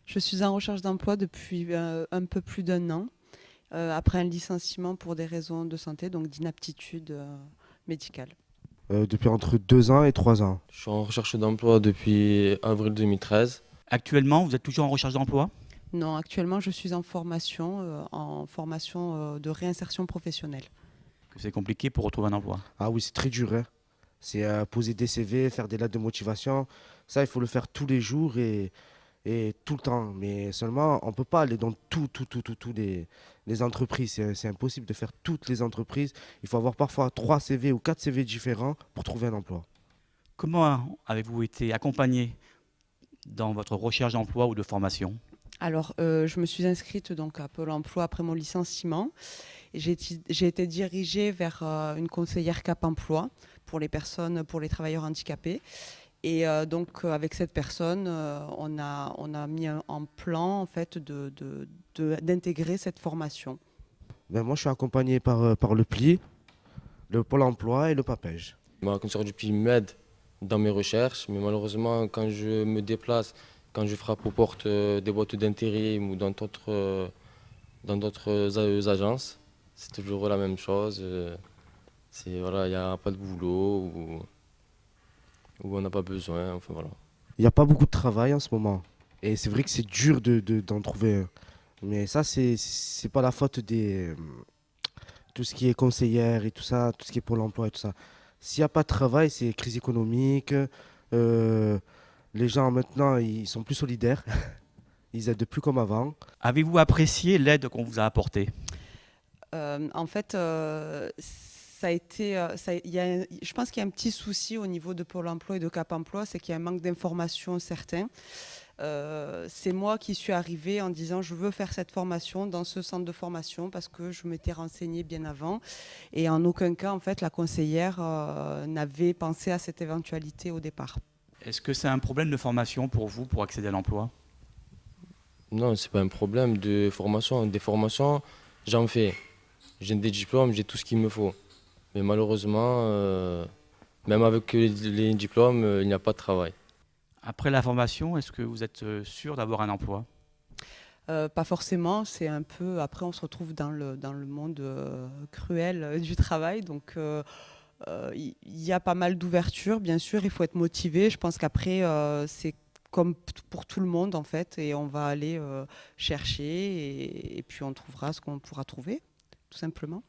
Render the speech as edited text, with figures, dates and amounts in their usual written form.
Je suis en recherche d'emploi depuis un peu plus d'un an, après un licenciement pour des raisons de santé, donc d'inaptitude médicale. Depuis entre 2 ans et 3 ans. Je suis en recherche d'emploi depuis avril 2013. Actuellement, vous êtes toujours en recherche d'emploi? Non, actuellement, je suis en formation de réinsertion professionnelle. Que c'est compliqué pour retrouver un emploi? Ah oui, c'est très dur, hein. C'est poser des CV, faire des lettres de motivation. Ça, il faut le faire tous les jours et tout le temps. Mais seulement, on ne peut pas aller dans tous les entreprises. C'est impossible de faire toutes les entreprises. Il faut avoir parfois 3 CV ou 4 CV différents pour trouver un emploi. Comment avez-vous été accompagné dans votre recherche d'emploi ou de formation? Alors, je me suis inscrite donc à Pôle emploi après mon licenciement. Et j'ai été dirigée vers une conseillère Cap Emploi pour les personnes, pour les travailleurs handicapés. Et avec cette personne, on a mis en plan en fait d'intégrer cette formation. Ben, moi, je suis accompagné par le PLI, le Pôle emploi et le PAPEJ. Ma conseillère du pays m'aide dans mes recherches, mais malheureusement, quand je me déplace, quand je frappe aux portes des boîtes d'intérim ou dans d'autres agences, c'est toujours la même chose. Voilà, il n'y a pas de boulot ou on n'a pas besoin. Enfin voilà. Il n'y a pas beaucoup de travail en ce moment. Et c'est vrai que c'est dur d'en trouver un. Mais ça, c'est pas la faute tout ce qui est conseillère et tout ça, tout ce qui est Pôle emploi et tout ça. S'il n'y a pas de travail, c'est crise économique. euh, les gens maintenant, ils sont plus solidaires. Ils aident plus comme avant. Avez-vous apprécié l'aide qu'on vous a apportée? En fait, ça a été, je pense qu'il y a un petit souci au niveau de Pôle emploi et de Cap emploi, c'est qu'il y a un manque d'informations certain. C'est moi qui suis arrivée en disant je veux faire cette formation dans ce centre de formation parce que je m'étais renseignée bien avant et en aucun cas en fait la conseillère n'avait pensé à cette éventualité au départ. Est-ce que c'est un problème de formation pour vous pour accéder à l'emploi? Non, c'est pas un problème de formation. Des formations, j'en fais. J'ai des diplômes, j'ai tout ce qu'il me faut. Mais malheureusement, même avec les diplômes, il n'y a pas de travail. Après la formation, est-ce que vous êtes sûr d'avoir un emploi? Pas forcément, c'est un peu. Après, on se retrouve dans le monde cruel du travail. Donc, il y a pas mal d'ouverture. Bien sûr, il faut être motivé. Je pense qu'après, c'est comme pour tout le monde, en fait. Et on va aller chercher et puis on trouvera ce qu'on pourra trouver, tout simplement.